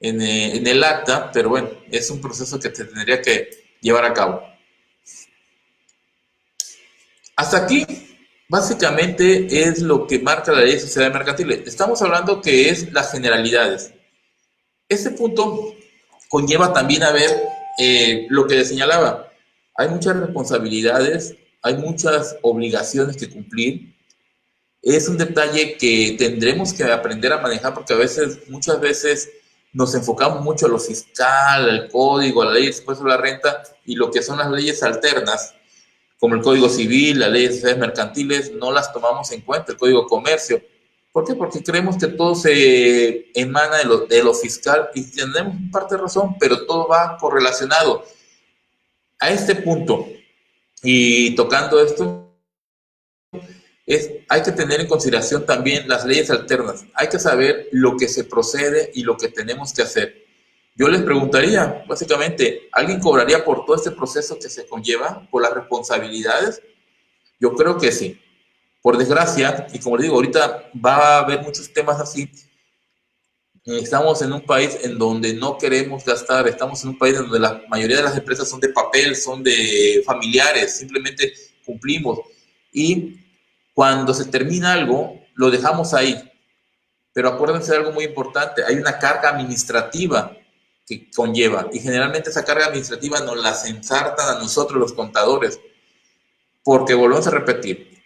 en el acta, pero bueno, es un proceso que se tendría que llevar a cabo. Hasta aquí, básicamente, es lo que marca la ley de sociedades mercantiles. Estamos hablando que es las generalidades. Este punto conlleva también a ver lo que les señalaba. Hay muchas responsabilidades, hay muchas obligaciones que cumplir. Es un detalle que tendremos que aprender a manejar porque a veces, muchas veces, nos enfocamos mucho a lo fiscal, al código, a la ley de impuesto a la renta y lo que son las leyes alternas, como el Código Civil, la ley de sociedades mercantiles, no las tomamos en cuenta, el Código de Comercio. ¿Por qué? Porque creemos que todo se emana de lo fiscal y tenemos parte de razón, pero todo va correlacionado. A este punto, y tocando esto, hay que tener en consideración también las leyes alternas. Hay que saber lo que se procede y lo que tenemos que hacer. Yo les preguntaría, básicamente, ¿alguien cobraría por todo este proceso que se conlleva, por las responsabilidades? Yo creo que sí. Por desgracia, y como les digo, ahorita va a haber muchos temas así. Estamos en un país en donde no queremos gastar, estamos en un país en donde la mayoría de las empresas son de papel, son de familiares, simplemente cumplimos. Y cuando se termina algo, lo dejamos ahí. Pero acuérdense de algo muy importante, hay una carga administrativa que conlleva, y generalmente esa carga administrativa nos la ensartan a nosotros los contadores, porque volvemos a repetir,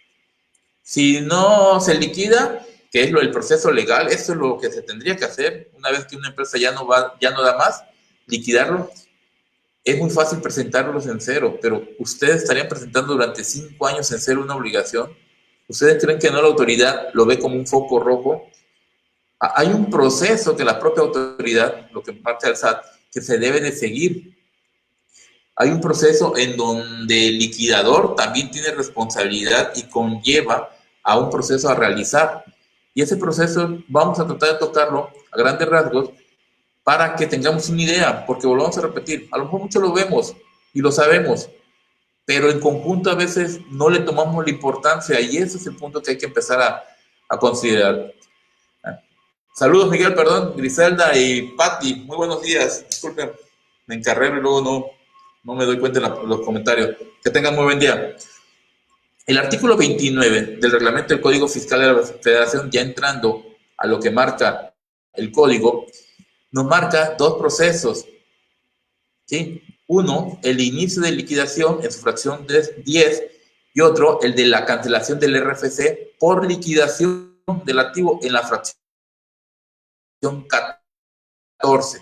si no se liquida, que es el proceso legal, eso es lo que se tendría que hacer una vez que una empresa ya no da más, liquidarlo. Es muy fácil presentarlos en cero, pero ustedes estarían presentando durante 5 años en cero una obligación. ¿Ustedes creen que no la autoridad lo ve como un foco rojo? Hay un proceso que la propia autoridad, lo que marca el SAT, que se debe de seguir. Hay un proceso en donde el liquidador también tiene responsabilidad y conlleva a un proceso a realizar. Y ese proceso vamos a tratar de tocarlo a grandes rasgos para que tengamos una idea, porque volvamos a repetir, a lo mejor mucho lo vemos y lo sabemos, pero en conjunto a veces no le tomamos la importancia y ese es el punto que hay que empezar a considerar. Saludos, Miguel, perdón, Griselda y Patti, muy buenos días. Disculpen, me encarrero y luego no me doy cuenta en los comentarios. Que tengan muy buen día. El artículo 29 del reglamento del Código Fiscal de la Federación, ya entrando a lo que marca el código, nos marca dos procesos. ¿Sí? Uno, el inicio de liquidación en su fracción 10 y otro, el de la cancelación del RFC por liquidación del activo en la fracción 14.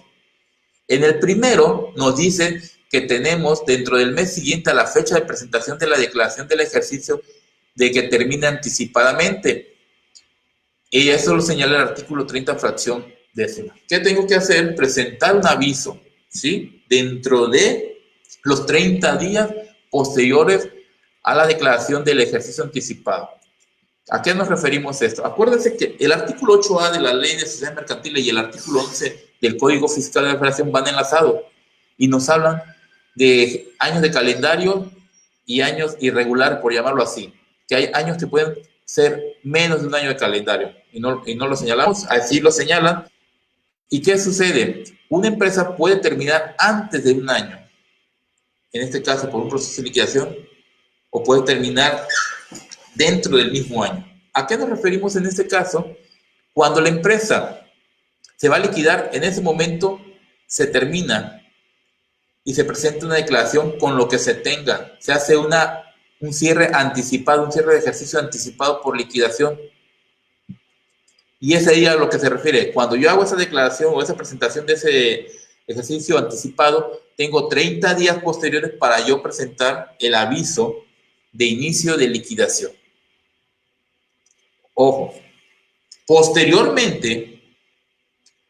En el primero nos dice que tenemos dentro del mes siguiente a la fecha de presentación de la declaración del ejercicio de que termine anticipadamente. Y eso lo señala el artículo 30, fracción décima. ¿Qué tengo que hacer? Presentar un aviso, ¿sí? Dentro de los 30 días posteriores a la declaración del ejercicio anticipado. ¿A qué nos referimos esto? Acuérdense que el artículo 8A de la Ley de Sociedades Mercantiles y el artículo 11 del Código Fiscal de la Federación van enlazados y nos hablan de años de calendario y años irregulares, por llamarlo así, que hay años que pueden ser menos de un año de calendario y no lo señalamos, así lo señalan. ¿Y qué sucede? Una empresa puede terminar antes de un año, en este caso por un proceso de liquidación, o puede terminar dentro del mismo año. ¿A qué nos referimos en este caso? Cuando la empresa se va a liquidar, en ese momento se termina y se presenta una declaración con lo que se tenga. Se hace un cierre anticipado, un cierre de ejercicio anticipado por liquidación. Y ese día a lo que se refiere, cuando yo hago esa declaración o esa presentación de ese ejercicio anticipado, tengo 30 días posteriores para yo presentar el aviso de inicio de liquidación. Ojo, posteriormente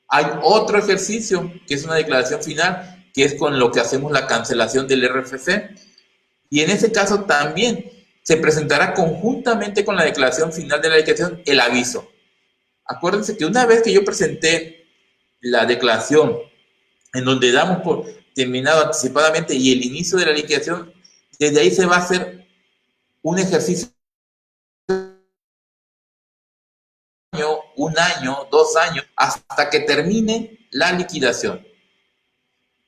hay otro ejercicio que es una declaración final, que es con lo que hacemos la cancelación del RFC. Y en ese caso también se presentará conjuntamente con la declaración final de la liquidación el aviso. Acuérdense que una vez que yo presenté la declaración en donde damos por terminado anticipadamente y el inicio de la liquidación, desde ahí se va a hacer un ejercicio un año, 2 años, hasta que termine la liquidación.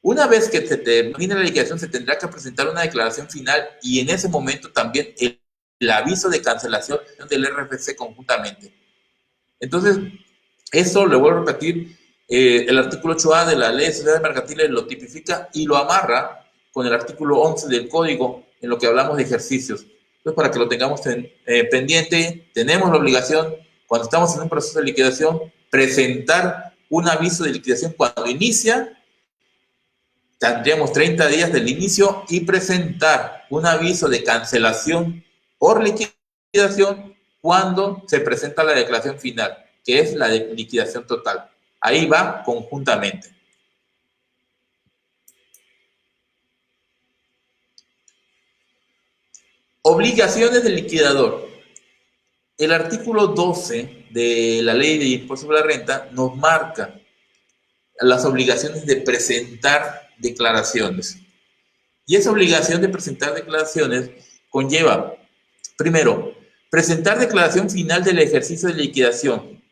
Una vez que se termine la liquidación, se tendrá que presentar una declaración final y en ese momento también el aviso de cancelación del RFC conjuntamente. Entonces, eso, le vuelvo a repetir, el artículo 8A de la Ley de Sociedades Mercantiles lo tipifica y lo amarra con el artículo 11 del Código en lo que hablamos de ejercicios. Entonces, para que lo tengamos pendiente, tenemos la obligación, cuando estamos en un proceso de liquidación, presentar un aviso de liquidación cuando inicia. Tendríamos 30 días del inicio y presentar un aviso de cancelación por liquidación cuando se presenta la declaración final, que es la de liquidación total. Ahí va conjuntamente. Obligaciones del liquidador. El artículo 12 de la Ley de Impuesto sobre la Renta nos marca las obligaciones de presentar declaraciones. Y esa obligación de presentar declaraciones conlleva, primero, presentar declaración final del ejercicio de liquidación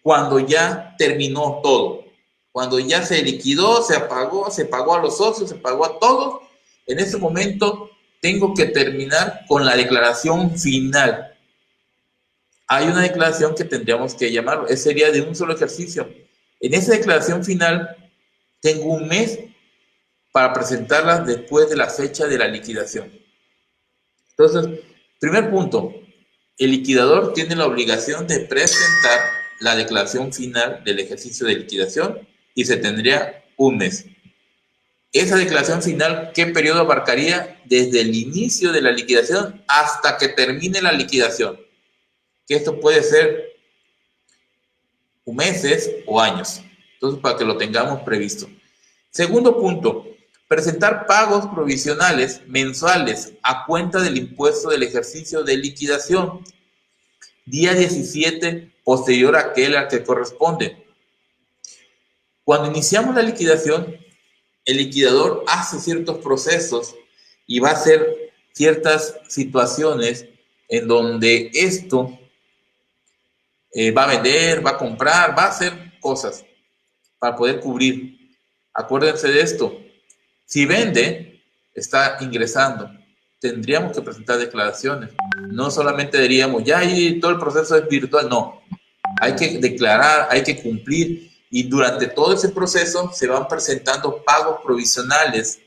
cuando ya terminó todo, cuando ya se liquidó, se pagó a los socios, se pagó a todos. En ese momento tengo que terminar con la declaración final. Hay una declaración que tendríamos que llamarlo, sería de un solo ejercicio. En esa declaración final tengo un mes para presentarla después de la fecha de la liquidación. Entonces, primer punto, el liquidador tiene la obligación de presentar la declaración final del ejercicio de liquidación y se tendría un mes. Esa declaración final, ¿qué periodo abarcaría? Desde el inicio de la liquidación hasta que termine la liquidación. Que esto puede ser meses o años. Entonces, para que lo tengamos previsto. Segundo punto, presentar pagos provisionales mensuales a cuenta del impuesto del ejercicio de liquidación, día 17 posterior a aquel al que corresponde. Cuando iniciamos la liquidación, el liquidador hace ciertos procesos y va a hacer ciertas situaciones en donde esto va a vender, va a comprar, va a hacer cosas para poder cubrir. Acuérdense de esto. Si vende, está ingresando. Tendríamos que presentar declaraciones. No solamente diríamos, ya ahí todo el proceso es virtual. No. Hay que declarar, hay que cumplir. Y durante todo ese proceso se van presentando pagos provisionales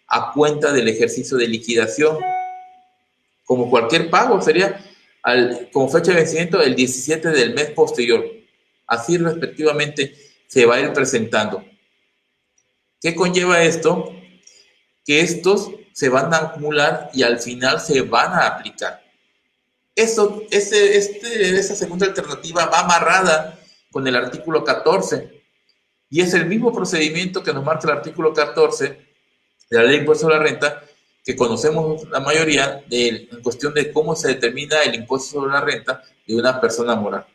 a cuenta del ejercicio de liquidación. Como cualquier pago, sería como fecha de vencimiento el 17 del mes posterior. Así respectivamente se va a ir presentando. ¿Qué conlleva esto? Que estos se van a acumular y al final se van a aplicar. Esta segunda alternativa va amarrada con el artículo 14 y es el mismo procedimiento que nos marca el artículo 14 de la Ley de Impuesto sobre la Renta, que conocemos la mayoría en cuestión de cómo se determina el impuesto sobre la renta de una persona moral.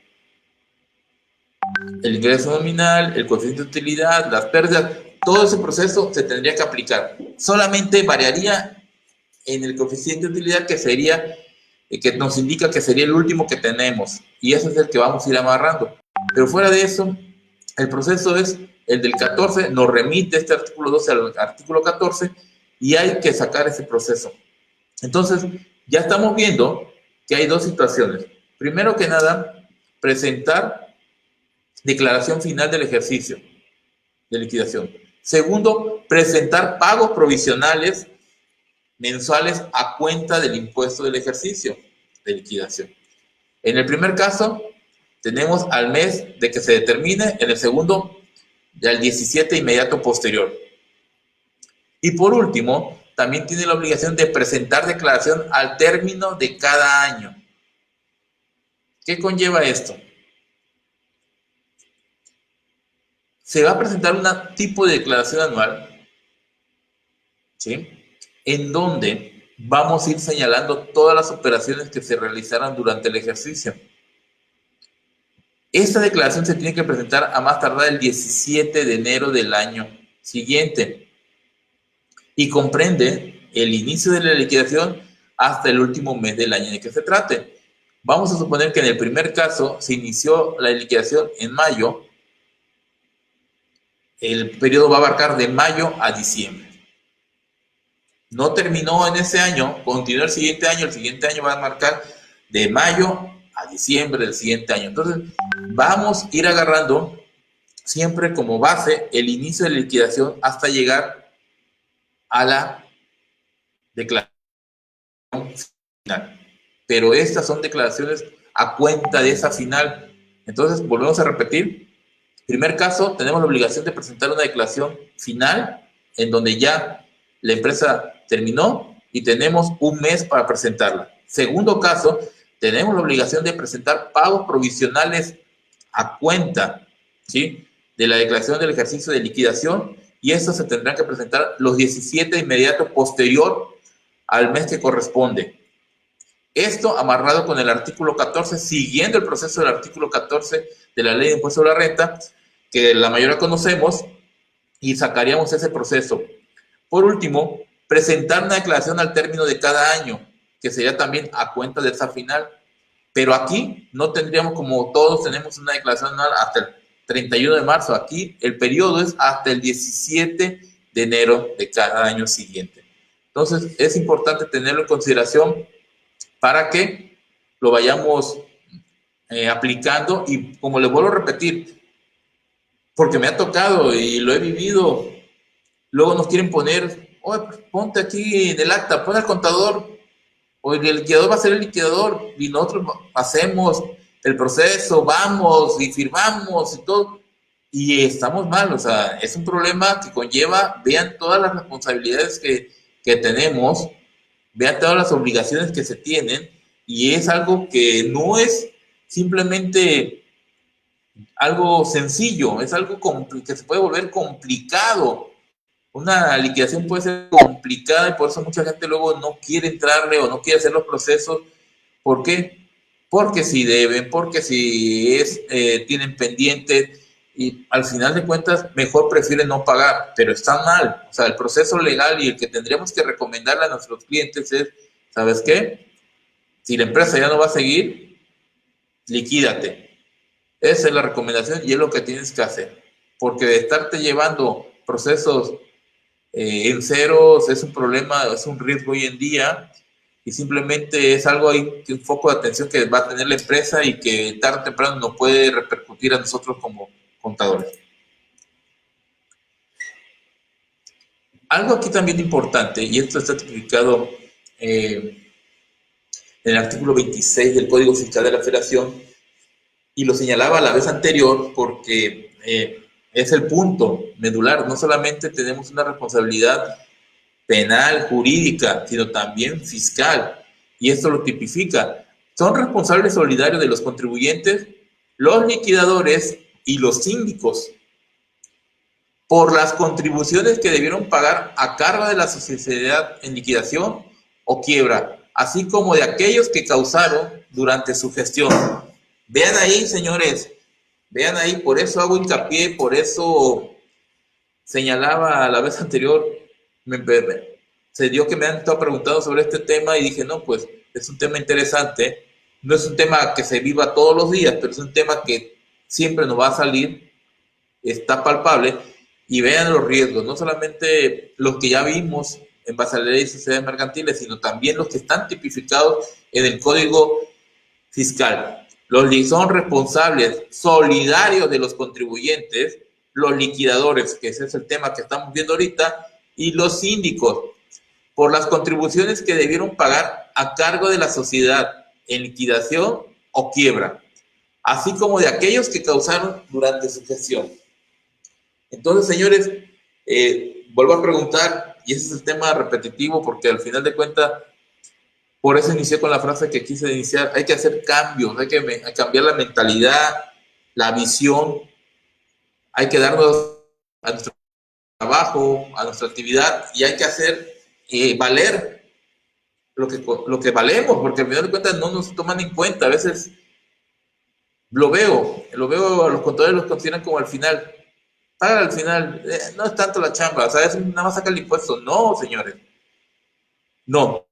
El ingreso nominal, el coeficiente de utilidad, las pérdidas, todo ese proceso se tendría que aplicar. Solamente variaría en el coeficiente de utilidad, que sería, que nos indica que sería el último que tenemos, y ese es el que vamos a ir amarrando. Pero fuera de eso, el proceso es el del 14, nos remite este artículo 12 al artículo 14, y hay que sacar ese proceso. Entonces, ya estamos viendo que hay dos situaciones. Primero que nada, presentar declaración final del ejercicio de liquidación. Segundo, presentar pagos provisionales mensuales a cuenta del impuesto del ejercicio de liquidación. En el primer caso, tenemos al mes de que se determine, en el segundo, al 17 inmediato posterior. Y por último, también tiene la obligación de presentar declaración al término de cada año. ¿Qué conlleva esto? Se va a presentar un tipo de declaración anual, ¿sí?, en donde vamos a ir señalando todas las operaciones que se realizaron durante el ejercicio. Esta declaración se tiene que presentar a más tardar el 17 de enero del año siguiente y comprende el inicio de la liquidación hasta el último mes del año de que se trate. Vamos a suponer que en el primer caso se inició la liquidación en mayo. El periodo va a abarcar de mayo a diciembre. No terminó en ese año, continuó el siguiente año va a marcar de mayo a diciembre del siguiente año. Entonces, vamos a ir agarrando siempre como base el inicio de la liquidación hasta llegar a la declaración final. Pero estas son declaraciones a cuenta de esa final. Entonces, volvemos a repetir. Primer caso, tenemos la obligación de presentar una declaración final en donde ya la empresa terminó y tenemos un mes para presentarla. Segundo caso, tenemos la obligación de presentar pagos provisionales a cuenta, ¿sí?, de la declaración del ejercicio de liquidación, y estos se tendrán que presentar los 17 inmediatos posterior al mes que corresponde. Esto amarrado con el artículo 14, siguiendo el proceso del artículo 14 de la Ley de Impuesto sobre la Renta, que la mayoría conocemos, y sacaríamos ese proceso. Por último, presentar una declaración al término de cada año, que sería también a cuenta de esa final. Pero aquí no tendríamos, como todos tenemos una declaración anual hasta el 31 de marzo. Aquí el periodo es hasta el 17 de enero de cada año siguiente. Entonces, es importante tenerlo en consideración para que lo vayamos aplicando. Y como les vuelvo a repetir, porque me ha tocado y lo he vivido, luego nos quieren poner, oye, pues ponte aquí en el acta, pon al contador, o el liquidador va a ser el liquidador, y nosotros hacemos el proceso, vamos y firmamos y todo, y estamos mal. O sea, es un problema que conlleva, vean todas las responsabilidades que tenemos, vean todas las obligaciones que se tienen, y es algo que no es simplemente algo sencillo, es algo que se puede volver complicado. Una liquidación puede ser complicada y por eso mucha gente luego no quiere entrarle o no quiere hacer los procesos. ¿Por qué? Porque si deben, porque si tienen pendientes, y al final de cuentas mejor prefieren no pagar, pero está mal. O sea, el proceso legal y el que tendríamos que recomendarle a nuestros clientes es, ¿sabes qué? Si la empresa ya no va a seguir, liquídate. Esa es la recomendación y es lo que tienes que hacer. Porque de estarte llevando procesos en ceros es un problema, es un riesgo hoy en día, y simplemente es algo ahí, un foco de atención que va a tener la empresa y que tarde o temprano nos puede repercutir a nosotros como contadores. Algo aquí también importante, y esto está tipificado en el artículo 26 del Código Fiscal de la Federación, y lo señalaba la vez anterior porque es el punto medular. No solamente tenemos una responsabilidad penal, jurídica, sino también fiscal, y esto lo tipifica. Son responsables solidarios de los contribuyentes, los liquidadores y los síndicos por las contribuciones que debieron pagar a cargo de la sociedad en liquidación o quiebra, así como de aquellos que causaron durante su gestión. Vean ahí, señores, vean ahí, por eso hago hincapié, por eso señalaba la vez anterior, se dio que me han estado preguntando sobre este tema y dije, no, pues es un tema interesante, no es un tema que se viva todos los días, pero es un tema que siempre nos va a salir, está palpable, y vean los riesgos, no solamente los que ya vimos en base a la ley de sociedades mercantiles, sino también los que están tipificados en el Código Fiscal. Son responsables solidarios de los contribuyentes, los liquidadores, que ese es el tema que estamos viendo ahorita, y los síndicos, por las contribuciones que debieron pagar a cargo de la sociedad en liquidación o quiebra, así como de aquellos que causaron durante su gestión. Entonces, señores, vuelvo a preguntar, y ese es el tema repetitivo, porque al final de cuentas, por eso inicié con la frase que quise iniciar, hay que hacer cambios, hay que cambiar la mentalidad, la visión, hay que darnos a nuestro trabajo, a nuestra actividad, y hay que hacer valer lo que valemos, porque al final de cuentas no nos toman en cuenta. A veces lo veo, los contadores los consideran como al final, paga al final, no es tanto la chamba, o sea, es nada más saca el impuesto. No, señores, no.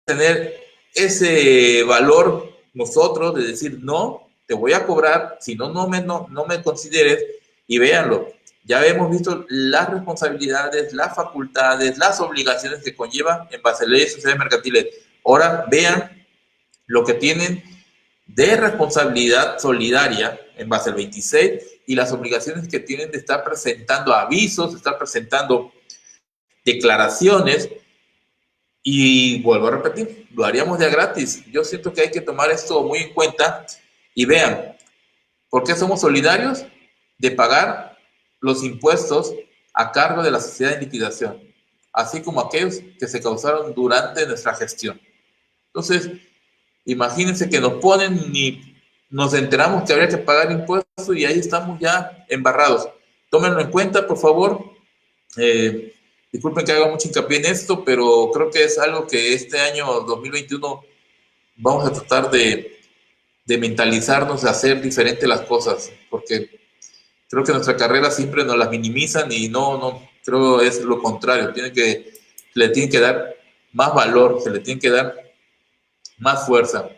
Tener ese valor nosotros de decir, no, te voy a cobrar, si no, no me consideres, y véanlo, ya hemos visto las responsabilidades, las facultades, las obligaciones que conlleva en base a leyes sociales mercantiles. Ahora vean lo que tienen de responsabilidad solidaria en base al 26 y las obligaciones que tienen de estar presentando avisos, de estar presentando declaraciones. Y vuelvo a repetir, lo haríamos de gratis. Yo siento que hay que tomar esto muy en cuenta y vean, ¿por qué somos solidarios? De pagar los impuestos a cargo de la sociedad en liquidación, así como aquellos que se causaron durante nuestra gestión. Entonces, imagínense que nos ponen y nos enteramos que habría que pagar impuestos y ahí estamos ya embarrados. Tómenlo en cuenta, por favor. Disculpen que haga mucho hincapié en esto, pero creo que es algo que este año 2021 vamos a tratar de mentalizarnos, de hacer diferente las cosas, porque creo que nuestra carrera siempre nos las minimizan y no, creo es lo contrario, le tienen que dar más valor, se le tiene que dar más fuerza.